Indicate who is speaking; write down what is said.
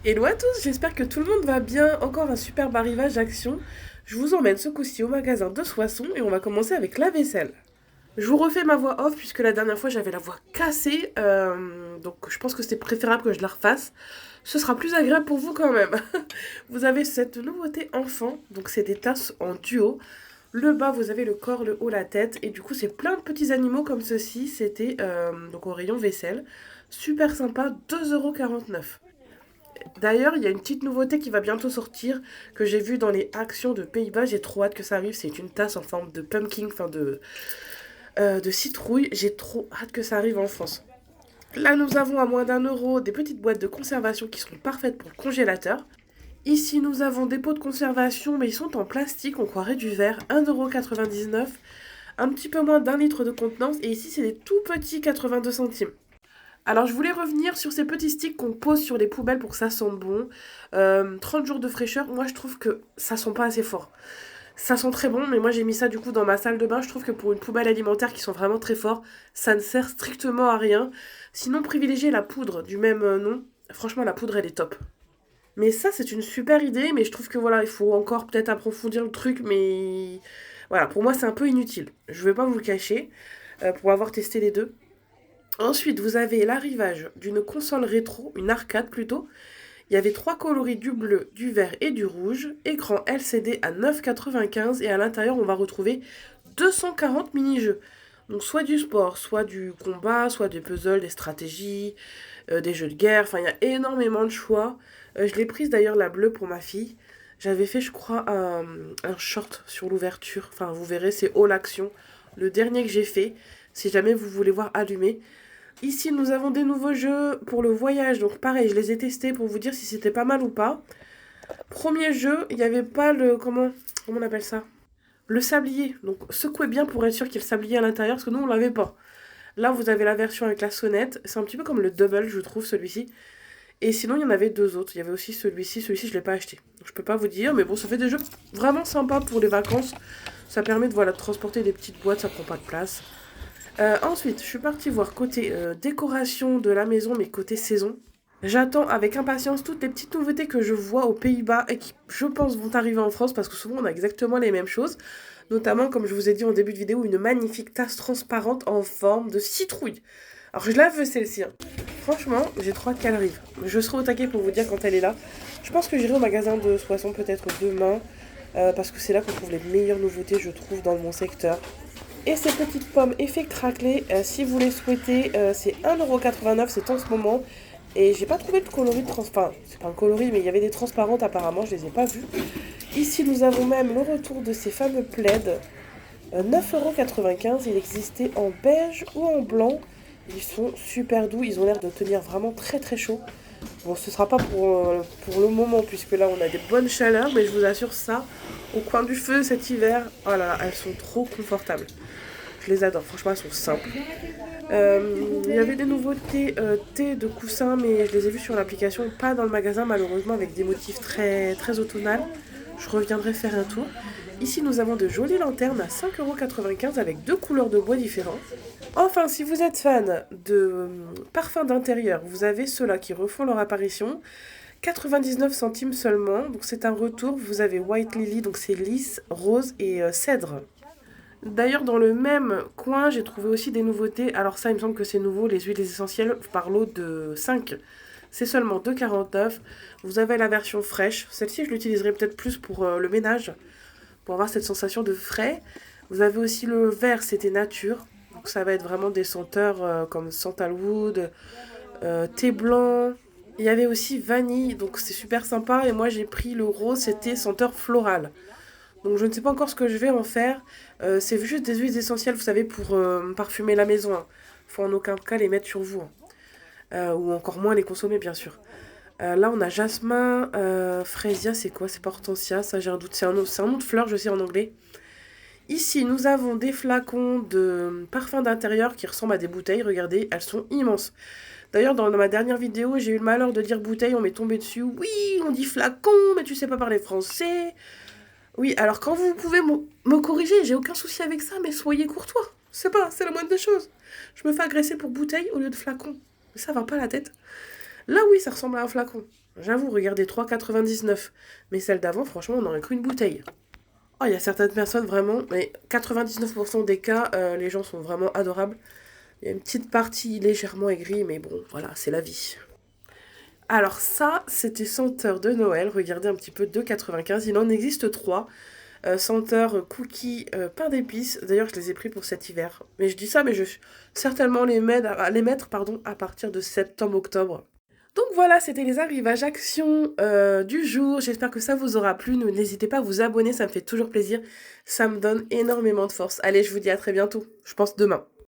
Speaker 1: Hello à tous, j'espère que tout le monde va bien. Encore un superbe arrivage Action. Je vous emmène ce coup-ci au magasin de Soissons et on va commencer avec la vaisselle. Je vous refais ma voix off puisque la dernière fois j'avais la voix cassée, donc je pense que c'était préférable que je la refasse. Ce sera plus agréable pour vous quand même. Vous avez cette nouveauté enfant, donc c'est des tasses en duo. Le bas vous avez le corps, le haut la tête et du coup c'est plein de petits animaux comme ceci. C'était donc au rayon vaisselle. Super sympa, 2,49 €. D'ailleurs, il y a une petite nouveauté qui va bientôt sortir, que j'ai vue dans les actions de Pays-Bas. J'ai trop hâte que ça arrive. C'est une tasse en forme de pumpkin, enfin de citrouille. J'ai trop hâte que ça arrive en France. Là, nous avons à moins d'1 € des petites boîtes de conservation qui seront parfaites pour le congélateur. Ici, nous avons des pots de conservation, mais ils sont en plastique, on croirait du verre, 1,99 €, un petit peu moins d'1 litre de contenance. Et ici, c'est des tout petits 82 centimes. Alors, je voulais revenir sur ces petits sticks qu'on pose sur les poubelles pour que ça sente bon. 30 jours de fraîcheur, moi je trouve que ça sent pas assez fort. Ça sent très bon, mais moi j'ai mis ça du coup dans ma salle de bain. Je trouve que pour une poubelle alimentaire qui sent vraiment très fort, ça ne sert strictement à rien. Sinon, privilégiez la poudre du même nom. Franchement, la poudre elle est top. Mais ça, c'est une super idée, mais je trouve que voilà, il faut encore peut-être approfondir le truc, mais voilà, pour moi c'est un peu inutile. Je vais pas vous le cacher, pour avoir testé les deux. Ensuite, vous avez l'arrivage d'une console rétro, une arcade plutôt. Il y avait trois coloris, du bleu, du vert et du rouge. Écran LCD à 9,95 € et à l'intérieur, on va retrouver 240 mini-jeux. Donc soit du sport, soit du combat, soit des puzzles, des stratégies, des jeux de guerre. Enfin, il y a énormément de choix. Je l'ai prise d'ailleurs la bleue pour ma fille. J'avais fait, je crois, un short sur l'ouverture. Enfin, vous verrez, c'est All Action. Le dernier que j'ai fait, si jamais vous voulez voir allumer. Ici, nous avons des nouveaux jeux pour le voyage. Donc, pareil, je les ai testés pour vous dire si c'était pas mal ou pas. Premier jeu, il n'y avait pas le. Comment on appelle ça? Le sablier. Donc, secouez bien pour être sûr qu'il y ait le sablier à l'intérieur, parce que nous, on l'avait pas. Là, vous avez la version avec la sonnette. C'est un petit peu comme le double, je trouve, celui-ci. Et sinon, il y en avait deux autres. Il y avait aussi celui-ci. Celui-ci, je ne l'ai pas acheté. Donc, je peux pas vous dire. Mais bon, ça fait des jeux vraiment sympas pour les vacances. Ça permet de, voilà, de transporter des petites boîtes, ça prend pas de place. Ensuite, je suis partie voir côté décoration de la maison, mais côté saison. J'attends avec impatience toutes les petites nouveautés que je vois aux Pays-Bas et qui, je pense, vont arriver en France parce que souvent on a exactement les mêmes choses. Notamment, comme je vous ai dit en début de vidéo, une magnifique tasse transparente en forme de citrouille. Alors je la veux celle-ci, hein. Franchement, j'ai trop hâte qu'elle arrive. Je serai au taquet pour vous dire quand elle est là. Je pense que j'irai au magasin de Soissons peut-être demain parce que c'est là qu'on trouve les meilleures nouveautés, je trouve, dans mon secteur. Et ces petites pommes effet craquelé, si vous les souhaitez, c'est 1,89 €, c'est en ce moment. Et j'ai pas trouvé de coloris enfin, c'est pas un coloris, mais il y avait des transparentes apparemment, je les ai pas vues. Ici, nous avons même le retour de ces fameux plaids. 9,95 €, il existait en beige ou en blanc. Ils sont super doux, ils ont l'air de tenir vraiment très très chaud. Bon, ce sera pas pour le moment, puisque là on a des bonnes chaleurs, mais je vous assure ça, au coin du feu cet hiver, oh là là, elles sont trop confortables. Je les adore, franchement, elles sont simples. Il y avait des nouveautés thé de coussins, mais je les ai vus sur l'application, pas dans le magasin malheureusement, avec des motifs très, très automnales. Je reviendrai faire un tour. Ici, nous avons de jolies lanternes à 5,95 € avec deux couleurs de bois différentes. Enfin, si vous êtes fan de parfums d'intérieur, vous avez ceux-là qui refont leur apparition. 99 centimes seulement, donc c'est un retour. Vous avez White Lily, donc c'est lys, rose et cèdre. D'ailleurs, dans le même coin, j'ai trouvé aussi des nouveautés. Alors ça, il me semble que c'est nouveau, les huiles essentielles par lot de 5. C'est seulement 2,49 €. Vous avez la version fraîche. Celle-ci, je l'utiliserai peut-être plus pour le ménage, pour avoir cette sensation de frais. Vous avez aussi le vert, c'était nature. Donc ça va être vraiment des senteurs comme sandalwood, thé blanc. Il y avait aussi vanille, donc c'est super sympa. Et moi, j'ai pris le rose, c'était senteur florale. Donc je ne sais pas encore ce que je vais en faire. C'est juste des huiles essentielles, vous savez, pour parfumer la maison, hein. Faut en aucun cas les mettre sur vous, hein. Ou encore moins les consommer, bien sûr. Là, on a jasmin, frésia, c'est quoi? C'est pas hortensia, ça j'ai un doute. C'est un nom de fleur, je sais, en anglais. Ici, nous avons des flacons de parfum d'intérieur qui ressemblent à des bouteilles. Regardez, elles sont immenses. D'ailleurs, dans ma dernière vidéo, j'ai eu le malheur de dire bouteille, on m'est tombé dessus. Oui, on dit flacon, mais tu sais pas parler français. Oui, alors quand vous pouvez me corriger, j'ai aucun souci avec ça, mais soyez courtois. C'est la moindre des choses. Je me fais agresser pour bouteille au lieu de flacon. Mais ça va pas la tête. Là, oui, ça ressemble à un flacon. J'avoue, regardez, 3,99. Mais celle d'avant, franchement, on aurait cru une bouteille. Oh, il y a certaines personnes vraiment, mais 99% des cas, les gens sont vraiment adorables. Il y a une petite partie légèrement aigrie, mais bon, voilà, c'est la vie. Alors ça, c'était senteur de Noël. Regardez un petit peu, 2,95. Il en existe trois. Senteur cookie pain d'épices. D'ailleurs, je les ai pris pour cet hiver. Mais je dis ça, mais je vais certainement les mettre pardon, à partir de septembre-octobre. Donc voilà, c'était les arrivages actions du jour. J'espère que ça vous aura plu. N'hésitez pas à vous abonner, ça me fait toujours plaisir. Ça me donne énormément de force. Allez, je vous dis à très bientôt. Je pense demain.